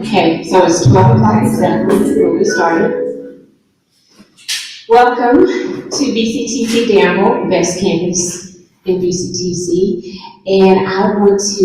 Okay, so it's 12 o'clock exactly. We'll get started. Welcome to BCTC Danville, best campus in BCTC. And I want to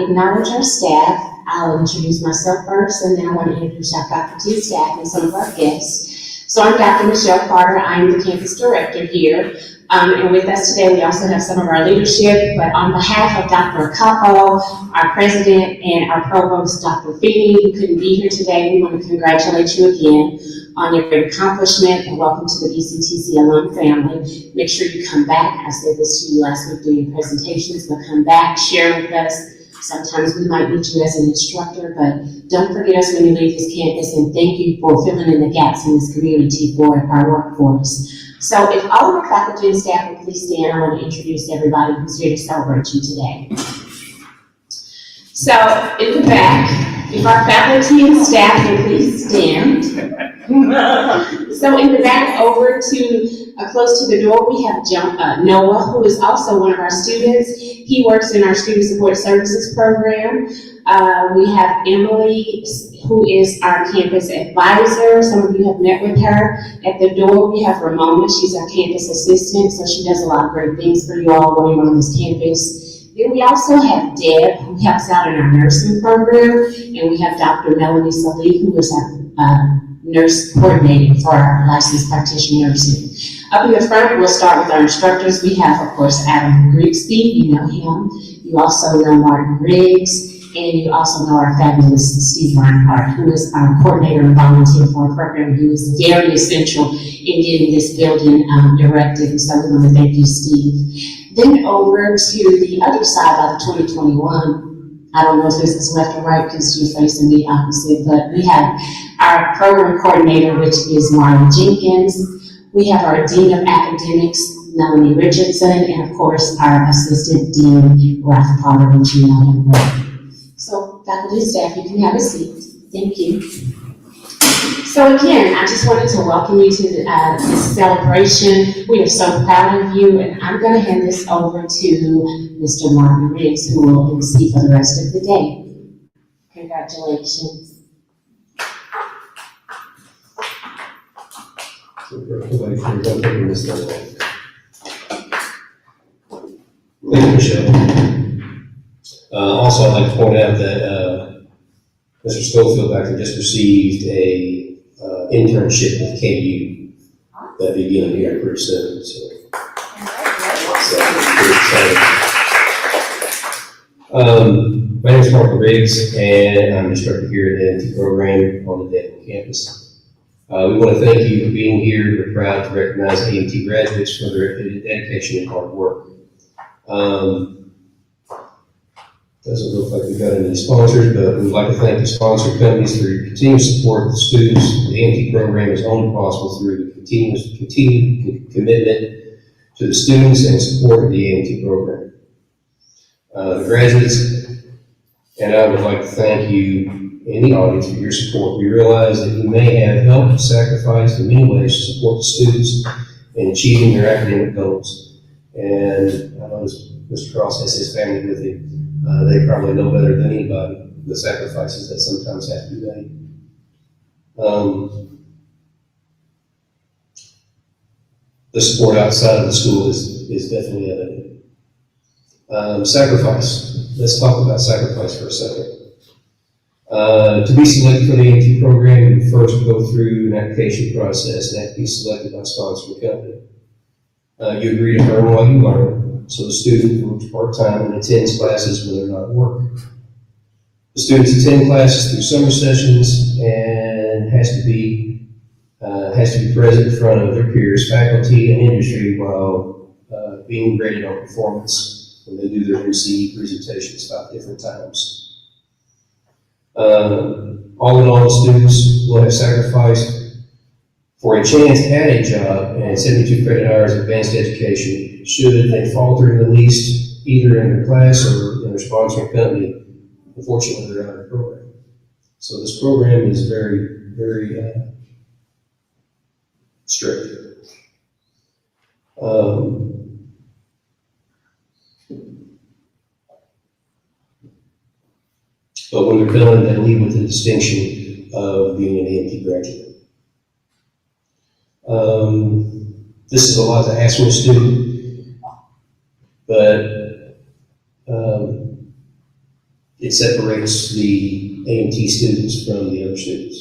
acknowledge our staff. I'll introduce myself first, and then I want to introduce our faculty and staff and some of our guests. So I'm Dr. Michelle Carter. I'm the campus director here. And with us today, we also have some of our leadership, but on behalf of Dr. Capo, our president, and our provost, Dr. Feeney, who couldn't be here today, we want to congratulate you again on your great accomplishment, and welcome to the BCTC alum family. Make sure you come back. I said this to you last week during presentations, but come back, share with us. Sometimes we might need you as an instructor, but don't forget us when you leave this campus, and thank you for filling in the gaps in this community for our workforce. So if all of our faculty and staff would please stand, I want to introduce everybody who's here to celebrate you today. So in the back, if our faculty and staff would please stand. So in the back over to close to the door, we have Noah, who is also one of our students. He works in our Student Support Services program. We have Emily, who is our campus advisor. Some of you have met with her. At the door, we have Ramona. She's our campus assistant, so she does a lot of great things for you all when you're on this campus. Then we also have Deb, who helps out in our nursing program, and we have Dr. Melanie Salih, who is our nurse coordinator for our licensed practitioner nursing. Up in the front, we'll start with our instructors. We have, of course, Adam Grigsby. You know him. You also know Martin Riggs. And you also know our fabulous Steve Reinhardt, who is our coordinator and volunteer for our program, who is very essential in getting this building erected. And so we want to thank you, Steve. Then over to the other side by the 2021. I don't know if this is left or right because you're facing me opposite, but we have our program coordinator, which is Marlon Jenkins. We have our Dean of Academics, Melanie Richardson, and of course, our Assistant Dean, Ralph Potter, which you know him well. So faculty and staff, you can have a seat. Thank you. So again, I just wanted to welcome you to this celebration. We are so proud of you, and I'm going to hand this over to Mr. Martin Riggs, who will MC for the rest of the day. Congratulations. Thank you, Michelle. Also, I'd like to point out that Mr. Schofield actually just received a internship with KU that beginning here pretty soon. So pretty exciting. My name is Martin Riggs, and I'm instructor here at the AMT program on the Danville campus. We want to thank you for being here. We're proud to recognize AMT graduates for their dedication and hard work. Doesn't look like we've got any sponsors, but we'd like to thank the sponsor companies for your continued support of the students. The AMT program is only possible through the continued commitment to the students and support of the AMT program. The graduates and I would like to thank you in the audience for your support. We realize that you may have helped sacrifice in many ways to support the students in achieving their academic goals. And I know Mr. Cross has his family with him. They probably know better than anybody the sacrifices that sometimes have to be made. The support outside of the school is definitely evident. Sacrifice. Let's talk about sacrifice for a second. To be selected for the AMT program, you first go through an application process and have to be selected by a sponsoring company. You agree to earn while you learn. So the student works part-time and attends classes when they're not at work. The students attend classes through summer sessions and has to be present in front of their peers, faculty, and industry while being graded on performance when they do their MC presentations 5 different times. All in all, the students will have sacrificed for a chance at a job and 72 credit hours of advanced education should they falter in the least, either in their class or in their sponsoring company. Unfortunately, they're out of the program. So this program is very, very strict. But when they're done, they leave with the distinction of being an AMT graduate. This is a lot to ask for a student, but it separates the AMT students from the other students.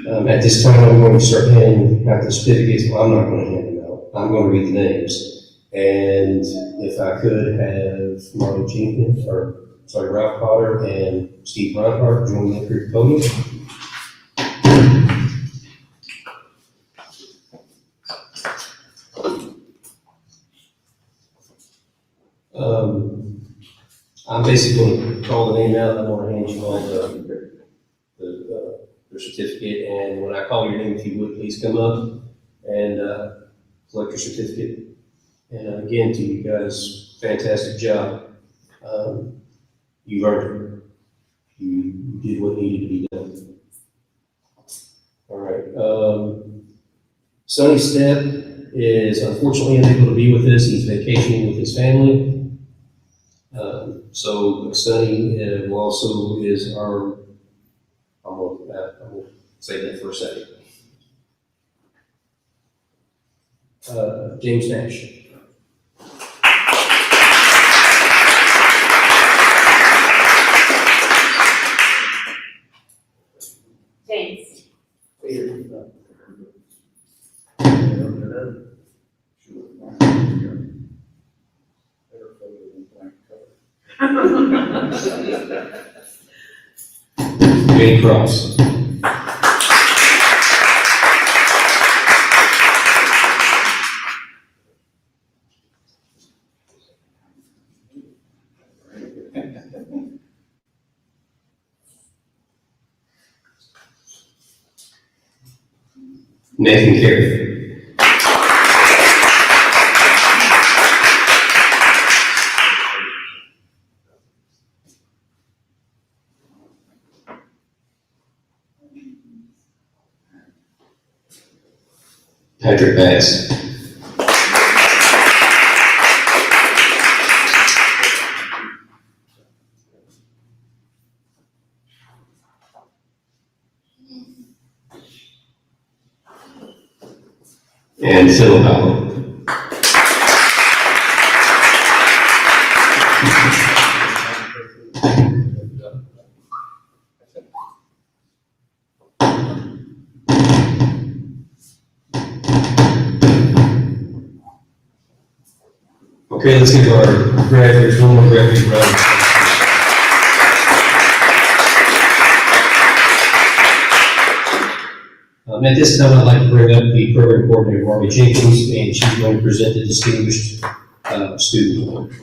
At this time, I'm going to start handing out the certificates. Well, I'm not going to hand them out. I'm going to read the names. And if I could have Marty Jenkins, Ralph Potter and Steve Reinhardt join me up here at the podium. I'm basically going to call the name out, and I'm going to hand you all their certificate, and when I call your name, if you would, please come up and collect your certificate. And again, to you guys, fantastic job. You earned it. You did what needed to be done. All right. Sonny Step is unfortunately unable to be with us. He's vacationing with his family. So Sonny also is our, I'm going to say that for a second. James Nash. James. Jane Cross. Nathan Carey. Patrick Bass. And Phil Powell. Okay, let's give our graduates one more graduate round. At this time, I'd like to bring up the program coordinator, Marty Jenkins, and she's going to present the distinguished student award.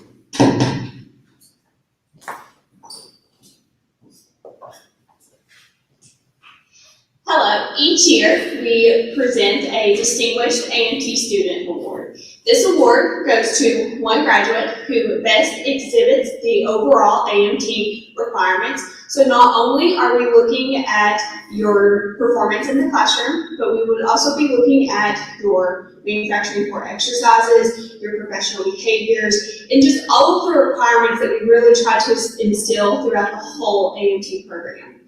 Hello. Each year, we present a Distinguished AMT Student Award. This award goes to one graduate who best exhibits the overall AMT requirements. So not only are we looking at your performance in the classroom, but we would also be looking at your manufacturing for exercises, your professional behaviors, and just all of the requirements that we really try to instill throughout the whole AMT program.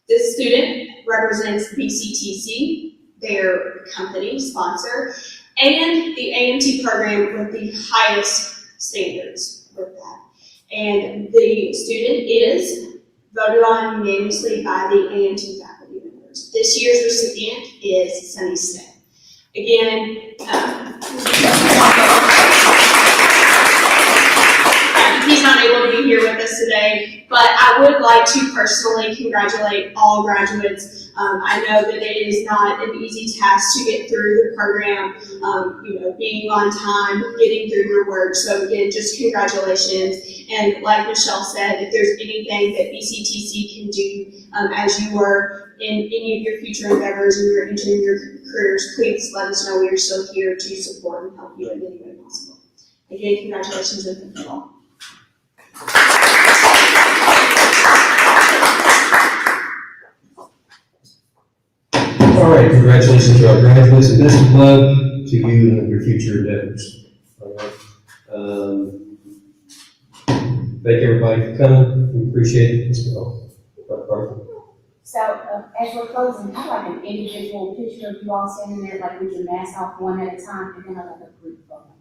This student represents BCTC, their company sponsor, and the AMT program with the highest standards with that. And the student is voted on unanimously by the AMT faculty members. This year's recipient is Sonny Step. Again, he's not able to be here with us today, but I would like to personally congratulate all graduates. I know that it is not an easy task to get through the program, being on time, getting through your work. So again, just congratulations. And like Michelle said, if there's anything that BCTC can do as you are in any of your future endeavors and you're entering your careers, please let us know. We are still here to support and help you in any way possible. Again, congratulations and thank you all. All right, congratulations to our graduates and best of luck to you and your future endeavors. All right. thank everybody for coming. We appreciate it as well. So, as we're closing, I'd like an individual picture of you all standing there, like with your mask off one at a time, and then I'd like a group photo.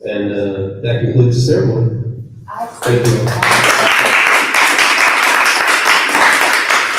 And that concludes the ceremony. I Thank you.